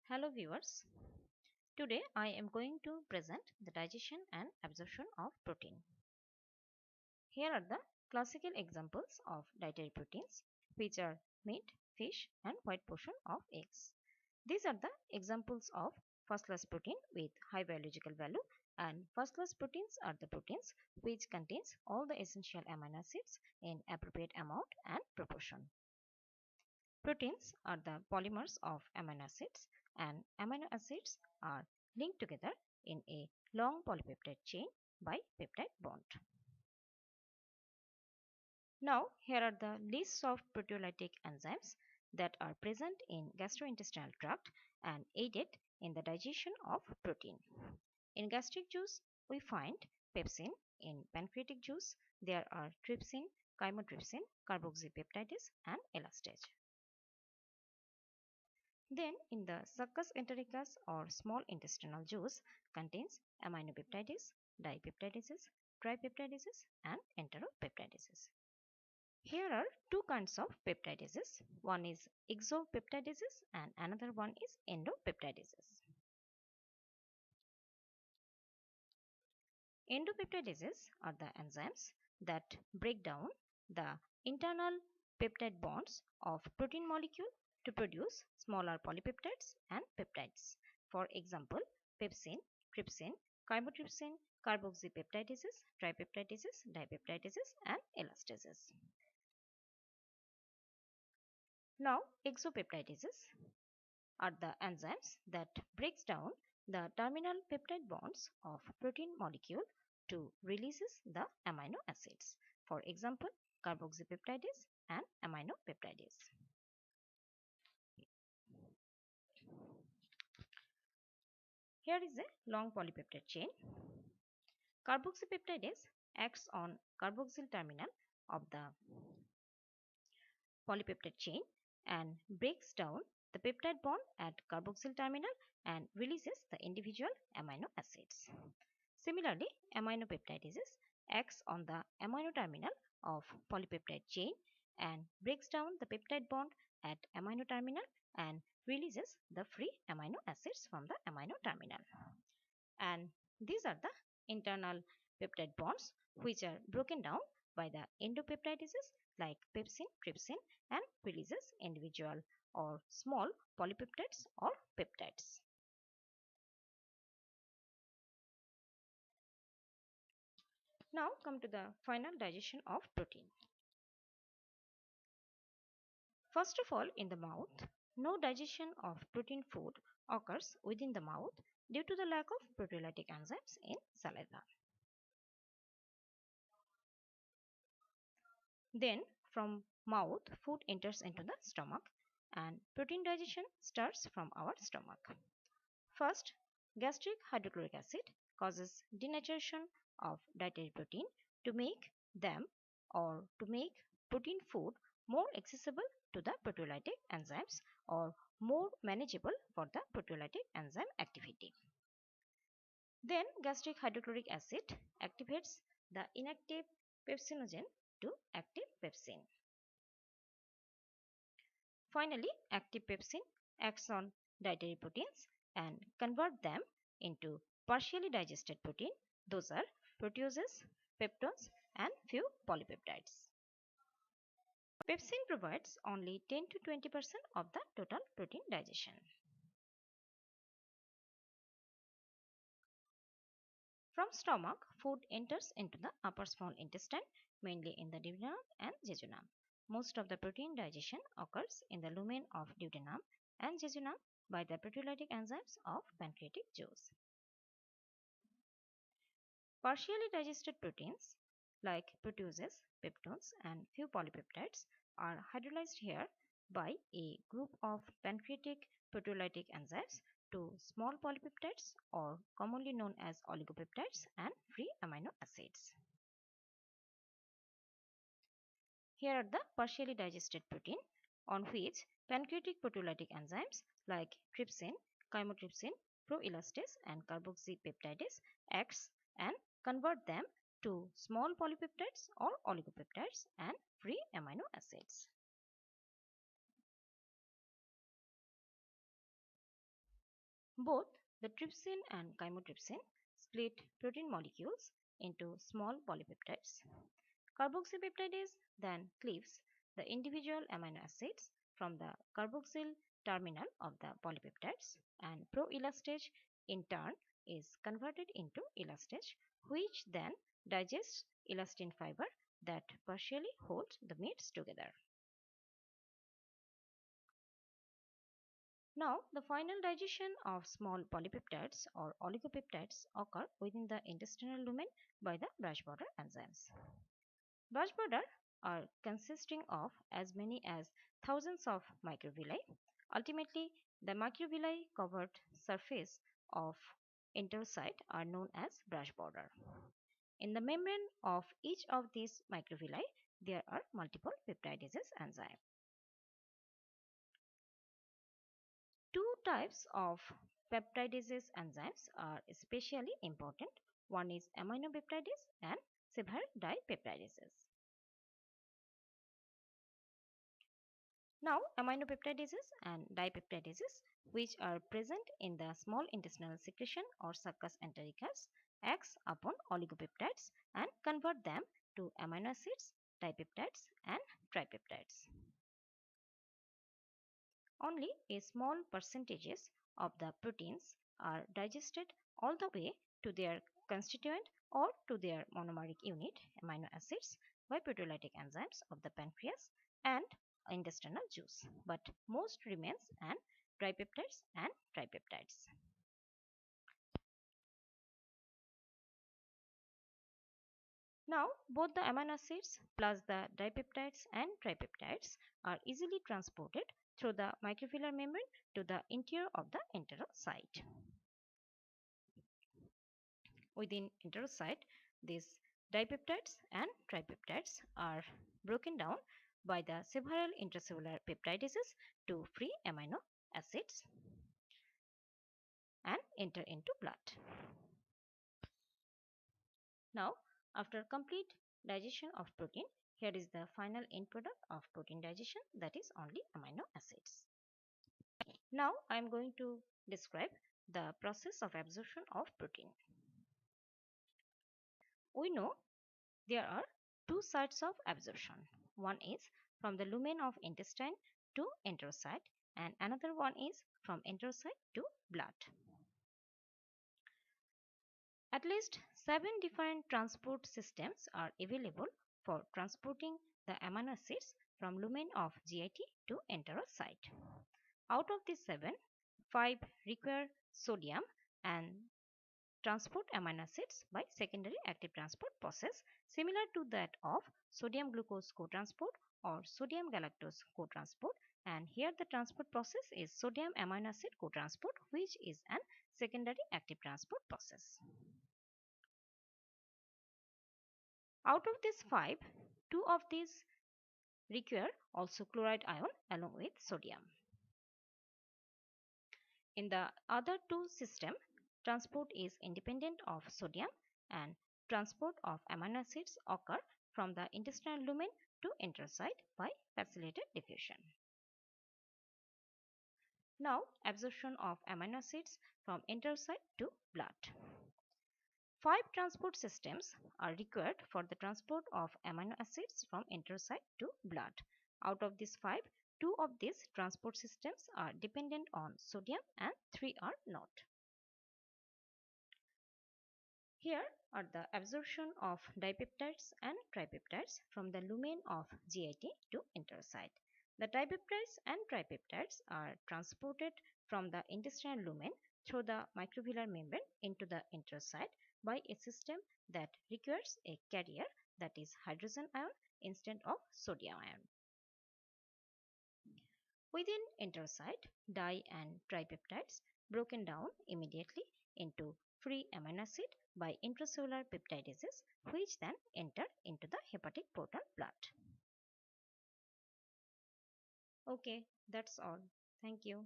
Hello viewers, today I am going to present the digestion and absorption of protein. Here are the classical examples of dietary proteins which are meat, fish and white portion of eggs. These are the examples of first class protein with high biological value, and first class proteins are the proteins which contains all the essential amino acids in appropriate amount and proportion. Proteins are the polymers of amino acids, and amino acids are linked together in a long polypeptide chain by peptide bond. Now here are the lists of proteolytic enzymes that are present in gastrointestinal tract and aided in the digestion of protein. In gastric juice we find pepsin. In pancreatic juice there are trypsin, chymotrypsin, carboxypeptidase and elastase. Then in the Succus entericus or small intestinal juice contains Aminopeptidase, Dipeptidases, Tripeptidases and Enteropeptidases. Here are two kinds of peptidases. One is Exopeptidases and another one is Endopeptidases. Endopeptidases are the enzymes that break down the internal peptide bonds of protein molecule to produce smaller polypeptides and peptides. For example, pepsin, trypsin, chymotrypsin, carboxypeptidases, tripeptidases, dipeptidases and elastases. Now, exopeptidases are the enzymes that breaks down the terminal peptide bonds of protein molecule to releases the amino acids. For example, carboxypeptidase and aminopeptidase. Here is a long polypeptide chain. Carboxypeptidase acts on carboxyl terminal of the polypeptide chain and breaks down the peptide bond at carboxyl terminal and releases the individual amino acids. Similarly, aminopeptidases acts on the amino terminal of polypeptide chain and breaks down the peptide bond at amino terminal and releases the free amino acids from the amino terminal. And these are the internal peptide bonds which are broken down by the endopeptidases like pepsin, trypsin and releases individual or small polypeptides or peptides. Now come to the final digestion of protein. First of all, in the mouth, no digestion of protein food occurs within the mouth due to the lack of proteolytic enzymes in saliva. Then from mouth, food enters into the stomach and protein digestion starts from our stomach. First, gastric hydrochloric acid causes denaturation of dietary protein to make them or to make protein food more accessible to the proteolytic enzymes or more manageable for the proteolytic enzyme activity. Then gastric hydrochloric acid activates the inactive pepsinogen to active pepsin. Finally, active pepsin acts on dietary proteins and convert them into partially digested protein. Those are proteases, peptones and few polypeptides. Pepsin provides only 10 to 20% of the total protein digestion. From stomach, food enters into the upper small intestine, mainly in the duodenum and jejunum. Most of the protein digestion occurs in the lumen of duodenum and jejunum by the proteolytic enzymes of pancreatic juice. Partially digested proteins like proteases, peptones and few polypeptides are hydrolyzed here by a group of pancreatic proteolytic enzymes to small polypeptides or commonly known as oligopeptides and free amino acids. Here are the partially digested protein on which pancreatic proteolytic enzymes like trypsin, chymotrypsin, proelastase and carboxypeptidase acts and convert them to small polypeptides or oligopeptides and free amino acids. Both the trypsin and chymotrypsin split protein molecules into small polypeptides. Carboxypeptidase then cleaves the individual amino acids from the carboxyl terminal of the polypeptides, and proelastase in turn is converted into elastase, which then digests elastin fiber that partially hold the meats together. Now, the final digestion of small polypeptides or oligopeptides occur within the intestinal lumen by the brush border enzymes. Brush border are consisting of as many as thousands of microvilli. Ultimately, the microvilli covered surface of enterocyte are known as brush border. In the membrane of each of these microvilli, there are multiple peptidases enzymes. Two types of peptidases enzymes are especially important. One is aminopeptidase and several dipeptidases. Now, aminopeptidases and dipeptidases, which are present in the small intestinal secretion or Succus entericus, acts upon oligopeptides and convert them to amino acids, dipeptides and tripeptides. Only a small percentages of the proteins are digested all the way to their constituent or to their monomeric unit amino acids by proteolytic enzymes of the pancreas and intestinal juice, but most remains and dipeptides and tripeptides. Now, both the amino acids plus the dipeptides and tripeptides are easily transported through the microvillar membrane to the interior of the enterocyte. Within enterocyte, these dipeptides and tripeptides are broken down by the several intracellular peptidases to free amino acids and enter into blood. Now, after complete digestion of protein, here is the final end product of protein digestion, that is only amino acids. Now, I am going to describe the process of absorption of protein. We know there are two sides of absorption. One is from the lumen of intestine to enterocyte and another one is from enterocyte to blood. At least 7 different transport systems are available for transporting the amino acids from lumen of GIT to enterocyte. Out of these 7, 5 require sodium and transport amino acids by secondary active transport process similar to that of sodium glucose cotransport or sodium galactose cotransport, and here the transport process is sodium amino acid cotransport, which is an secondary active transport process. Out of these 5, 2 of these require also chloride ion along with sodium. In the other two systems, transport is independent of sodium and transport of amino acids occur from the intestinal lumen to enterocyte by facilitated diffusion. Now, absorption of amino acids from enterocyte to blood. 5 transport systems are required for the transport of amino acids from enterocyte to blood. Out of these 5, 2 of these transport systems are dependent on sodium and 3 are not. Here are the absorption of dipeptides and tripeptides from the lumen of GIT to enterocyte. The dipeptides and tripeptides are transported from the intestinal lumen through the microvillar membrane into the enterocyte by a system that requires a carrier, that is hydrogen ion instead of sodium ion. Within enterocyte, di and tripeptides broken down immediately into free amino acid by intracellular peptidases, which then enter into the hepatic portal blood. Okay, that's all. Thank you.